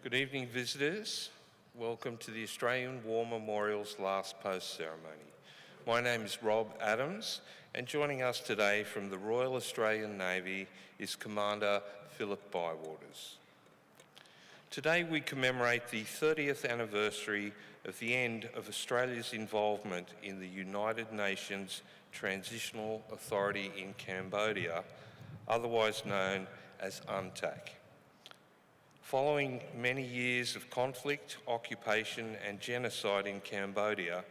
Good evening, visitors. Welcome to the Australian War Memorial's last post ceremony. My name is Rob Adams, and joining us today from the Royal Australian Navy is Commander Philip Bywaters. Today we commemorate the 30th anniversary of the end of Australia's involvement in the United Nations Transitional Authority in Cambodia, otherwise known as UNTAC. Following many years of conflict, occupation and genocide in Cambodia,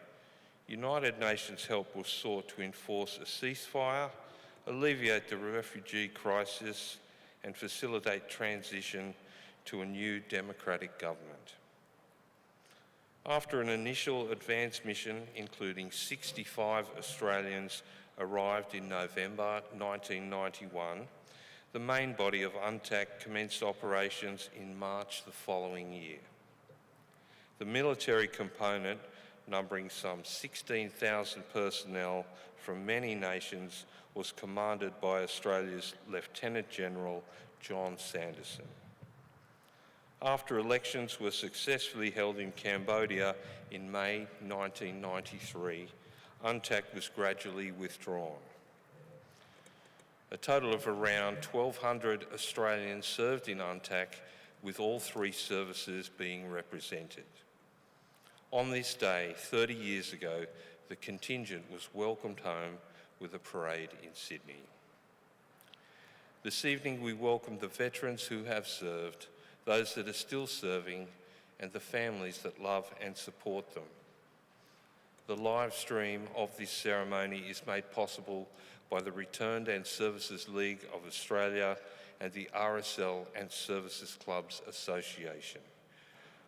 United Nations help was sought to enforce a ceasefire, alleviate the refugee crisis and facilitate transition to a new democratic government. After an initial advance mission including 65 Australians arrived in November 1991, the main body of UNTAC commenced operations in March the following year. The military component, numbering some 16,000 personnel from many nations, was commanded by Australia's Lieutenant General John Sanderson. After elections were successfully held in Cambodia in May 1993, UNTAC was gradually withdrawn. A total of around 1,200 Australians served in UNTAC, with all three services being represented. On this day, 30 years ago, the contingent was welcomed home with a parade in Sydney. This evening we welcome the veterans who have served, those that are still serving, and the families that love and support them. The live stream of this ceremony is made possible by the Returned and Services League of Australia and the RSL and Services Clubs Association.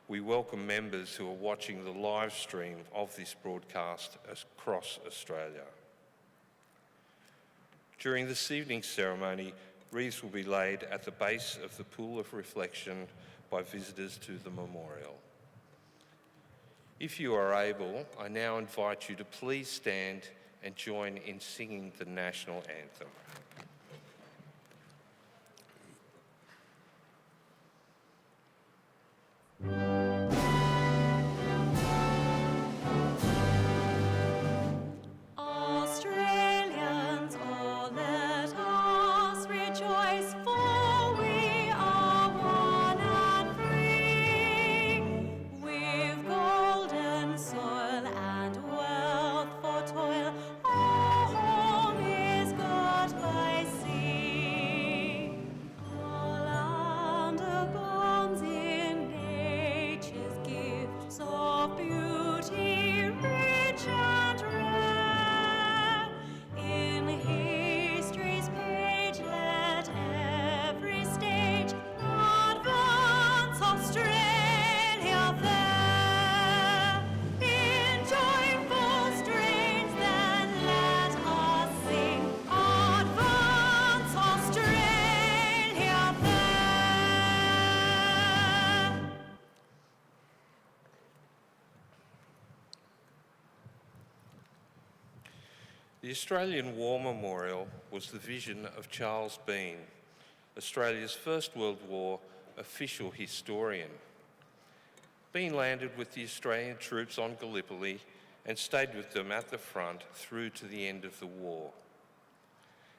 We welcome members who are watching the live stream of this broadcast across Australia. During this evening's ceremony, wreaths will be laid at the base of the pool of reflection by visitors to the memorial. If you are able, I now invite you to please stand and join in singing the national anthem. The Australian War Memorial was the vision of Charles Bean, Australia's First World War official historian. Bean landed with the Australian troops on Gallipoli and stayed with them at the front through to the end of the war.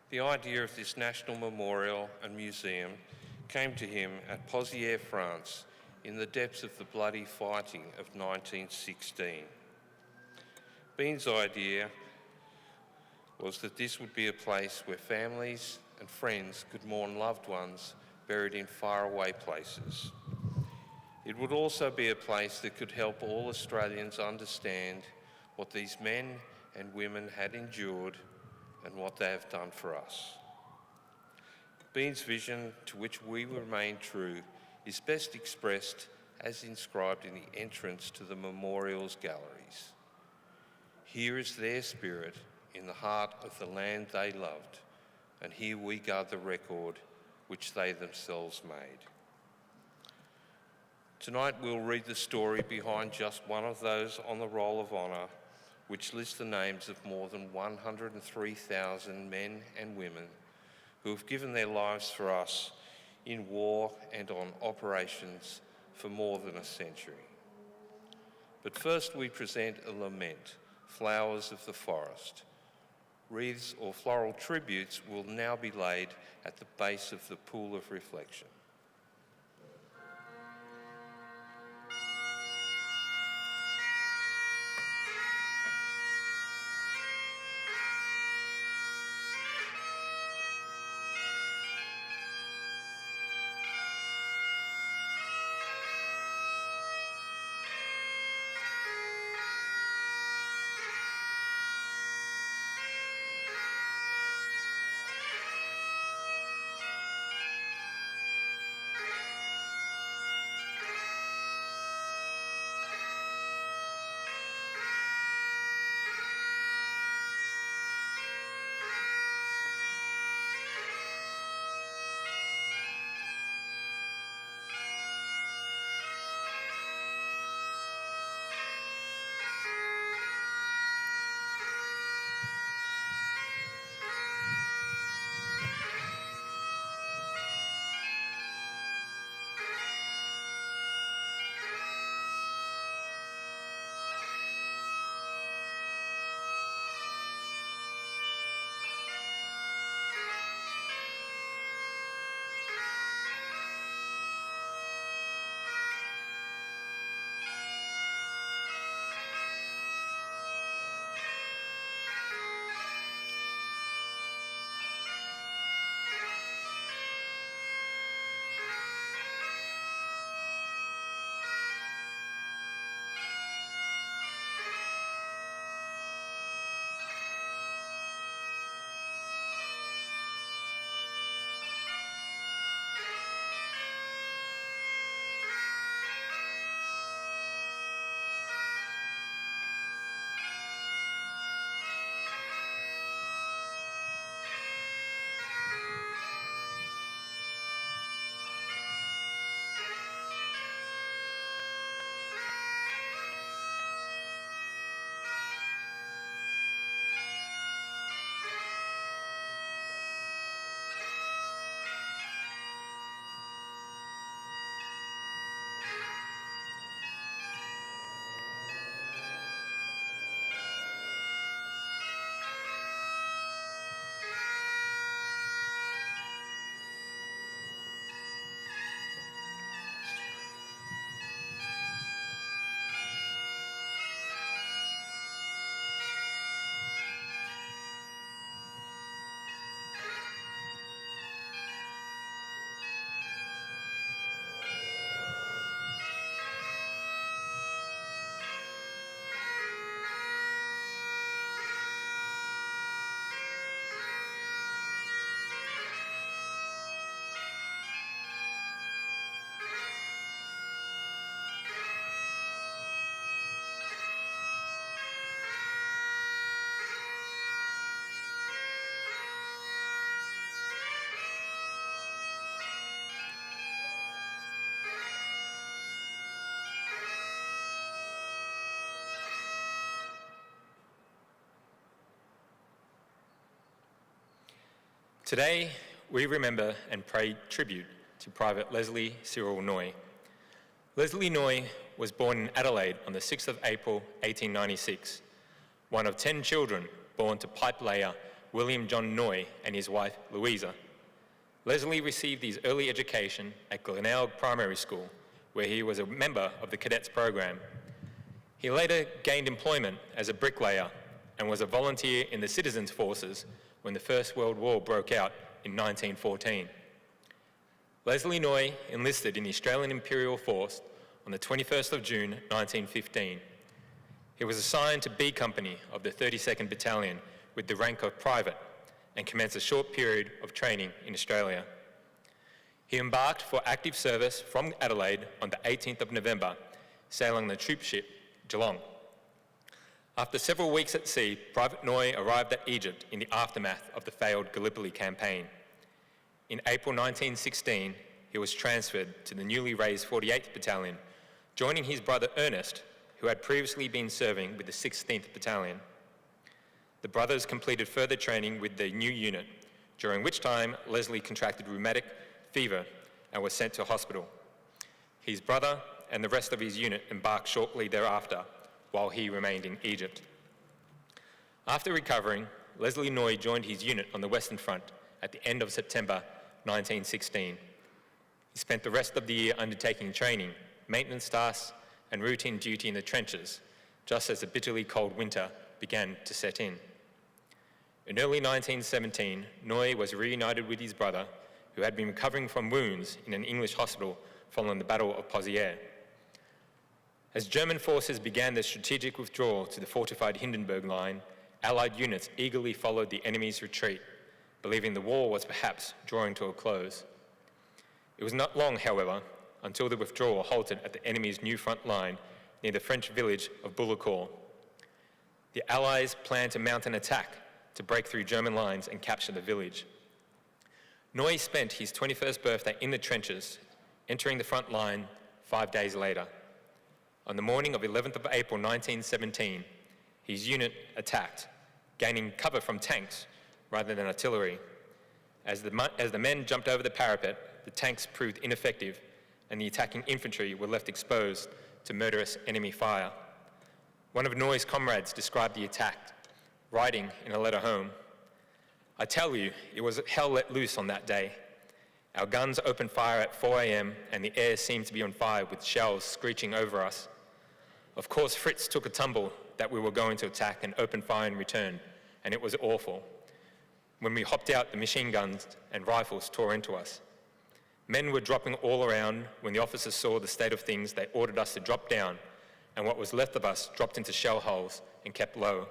The idea of this national memorial and museum came to him at Pozières, France, in the depths of the bloody fighting of 1916. Bean's idea was that this would be a place where families and friends could mourn loved ones buried in faraway places. It would also be a place that could help all Australians understand what these men and women had endured and what they have done for us. Bean's vision, to which we remain true, is best expressed as inscribed in the entrance to the memorial's galleries. Here is their spirit in the heart of the land they loved, and here we guard the record which they themselves made. Tonight we'll read the story behind just one of those on the Roll of Honour, which lists the names of more than 103,000 men and women who have given their lives for us in war and on operations for more than a century. But first we present a lament, Flowers of the Forest. Wreaths or floral tributes will now be laid at the base of the pool of reflection. Today, we remember and pay tribute to Private Leslie Cyril Noy. Leslie Noy was born in Adelaide on the 6th of April 1896, one of 10 children born to pipe layer William John Noy and his wife Louisa. Leslie received his early education at Glenelg Primary School, where he was a member of the cadets program. He later gained employment as a bricklayer and was a volunteer in the Citizens Forces when the First World War broke out in 1914. Leslie Noy enlisted in the Australian Imperial Force on the 21st of June 1915. He was assigned to B Company of the 32nd Battalion with the rank of private and commenced a short period of training in Australia. He embarked for active service from Adelaide on the 18th of November, sailing the troop ship Geelong. After several weeks at sea, Private Noy arrived at Egypt in the aftermath of the failed Gallipoli campaign. In April 1916, he was transferred to the newly raised 48th Battalion, joining his brother Ernest, who had previously been serving with the 16th Battalion. The brothers completed further training with the new unit, during which time Leslie contracted rheumatic fever and was sent to hospital. His brother and the rest of his unit embarked shortly thereafter, while he remained in Egypt. After recovering, Leslie Noy joined his unit on the Western Front at the end of September 1916. He spent the rest of the year undertaking training, maintenance tasks, and routine duty in the trenches, just as the bitterly cold winter began to set in. In early 1917, Noy was reunited with his brother, who had been recovering from wounds in an English hospital following the Battle of Pozieres. As German forces began their strategic withdrawal to the fortified Hindenburg Line, Allied units eagerly followed the enemy's retreat, believing the war was perhaps drawing to a close. It was not long, however, until the withdrawal halted at the enemy's new front line near the French village of Bullecourt. The Allies planned to mount an attack to break through German lines and capture the village. Noy spent his 21st birthday in the trenches, entering the front line 5 days later. On the morning of 11th of April 1917, his unit attacked, gaining cover from tanks rather than artillery. As the men jumped over the parapet, the tanks proved ineffective and the attacking infantry were left exposed to murderous enemy fire. One of Noy's comrades described the attack, writing in a letter home, "I tell you, it was hell let loose on that day. Our guns opened fire at 4 a.m. and the air seemed to be on fire with shells screeching over us. Of course, Fritz took a tumble that we were going to attack and opened fire in return, and it was awful. When we hopped out, the machine guns and rifles tore into us. Men were dropping all around. When the officers saw the state of things, they ordered us to drop down, and what was left of us dropped into shell holes and kept low.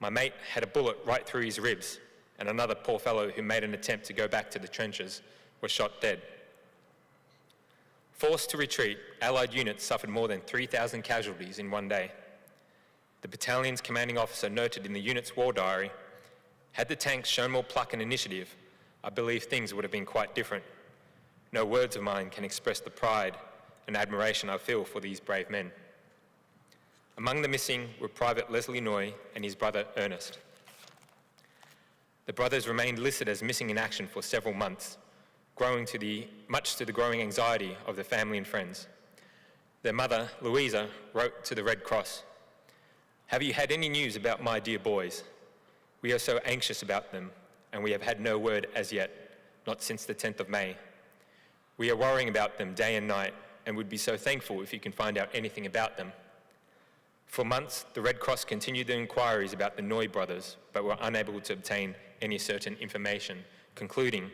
My mate had a bullet right through his ribs, and another poor fellow who made an attempt to go back to the trenches was shot dead." Forced to retreat, Allied units suffered more than 3,000 casualties in one day. The battalion's commanding officer noted in the unit's war diary, "Had the tanks shown more pluck and initiative, I believe things would have been quite different. No words of mine can express the pride and admiration I feel for these brave men." Among the missing were Private Leslie Noy and his brother Ernest. The brothers remained listed as missing in action for several months, much to the growing anxiety of their family and friends. Their mother, Louisa, wrote to the Red Cross, "Have you had any news about my dear boys? We are so anxious about them, and we have had no word as yet, not since the 10th of May. We are worrying about them day and night, and would be so thankful if you can find out anything about them." For months, the Red Cross continued their inquiries about the Noy brothers, but were unable to obtain any certain information, concluding,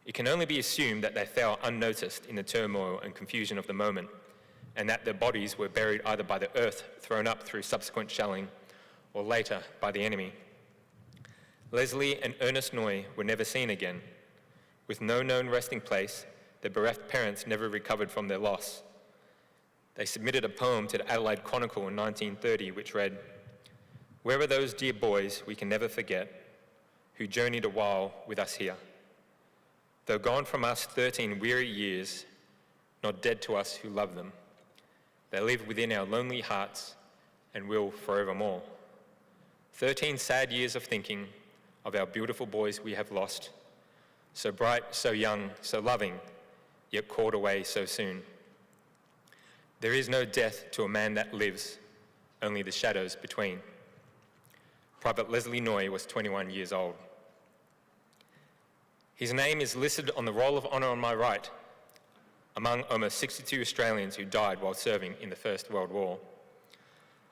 "It can only be assumed that they fell unnoticed in the turmoil and confusion of the moment, and that their bodies were buried either by the earth thrown up through subsequent shelling, or later by the enemy." Leslie and Ernest Noy were never seen again. With no known resting place, their bereft parents never recovered from their loss. They submitted a poem to the Adelaide Chronicle in 1930 which read, "Where are those dear boys we can never forget, who journeyed a while with us here? Though gone from us 13 weary years, not dead to us who love them, they live within our lonely hearts and will forevermore. 13 sad years of thinking of our beautiful boys we have lost, so bright, so young, so loving, yet called away so soon. There is no death to a man that lives, only the shadows between." Private Leslie Noy was 21 years old. His name is listed on the Roll of Honour on my right, among almost 62 Australians who died while serving in the First World War.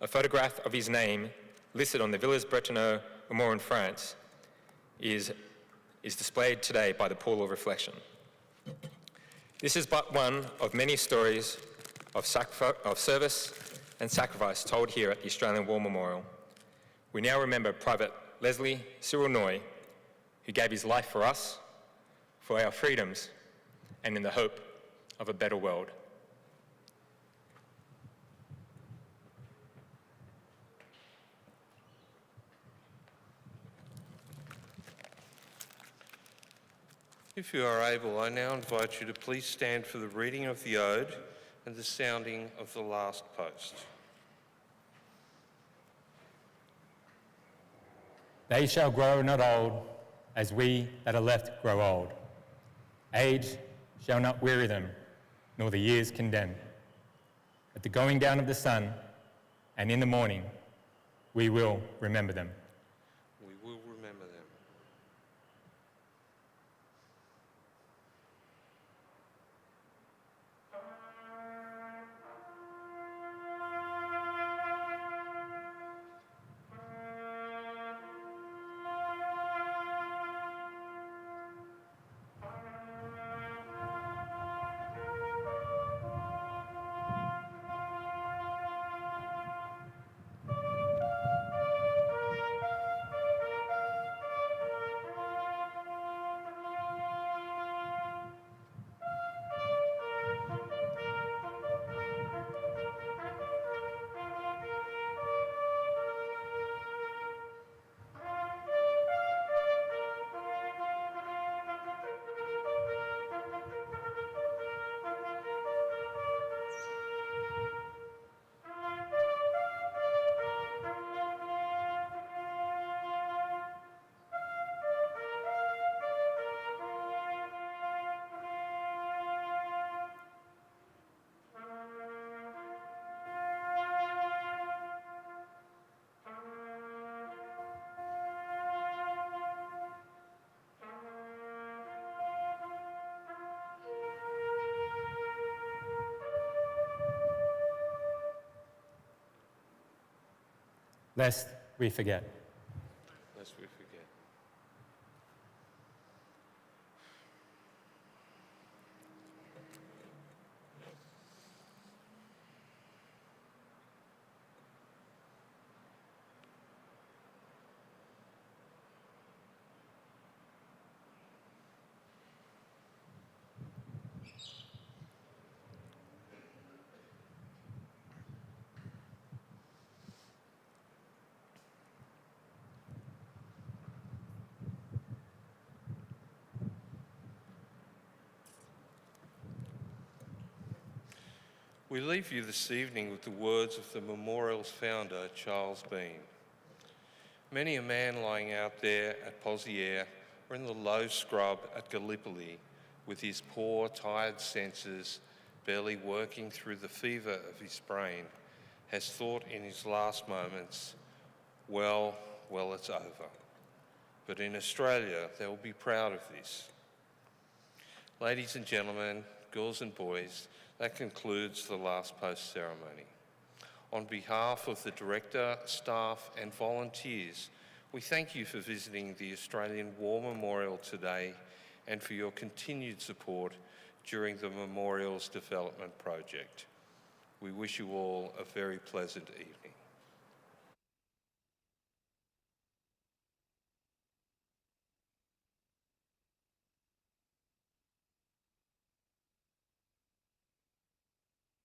A photograph of his name, listed on the Villers-Bretonneux Memorial in France, is displayed today by the Pool of Reflection. This is but one of many stories of service and sacrifice told here at the Australian War Memorial. We now remember Private Leslie Cyril Noy, who gave his life for us, for our freedoms, and in the hope of a better world. If you are able, I now invite you to please stand for the reading of the Ode and the sounding of the last post. They shall grow not old, as we that are left grow old. Age shall not weary them, nor the years condemn. At the going down of the sun and in the morning, we will remember them. We will remember them. Lest we forget. Lest we forget. We leave you this evening with the words of the memorial's founder, Charles Bean. Many a man lying out there at Pozières or in the low scrub at Gallipoli, with his poor, tired senses barely working through the fever of his brain, has thought in his last moments, well, it's over. But in Australia, they will be proud of this. Ladies and gentlemen, girls and boys, that concludes the last post ceremony. On behalf of the director, staff and volunteers, we thank you for visiting the Australian War Memorial today and for your continued support during the memorial's development project. We wish you all a very pleasant evening.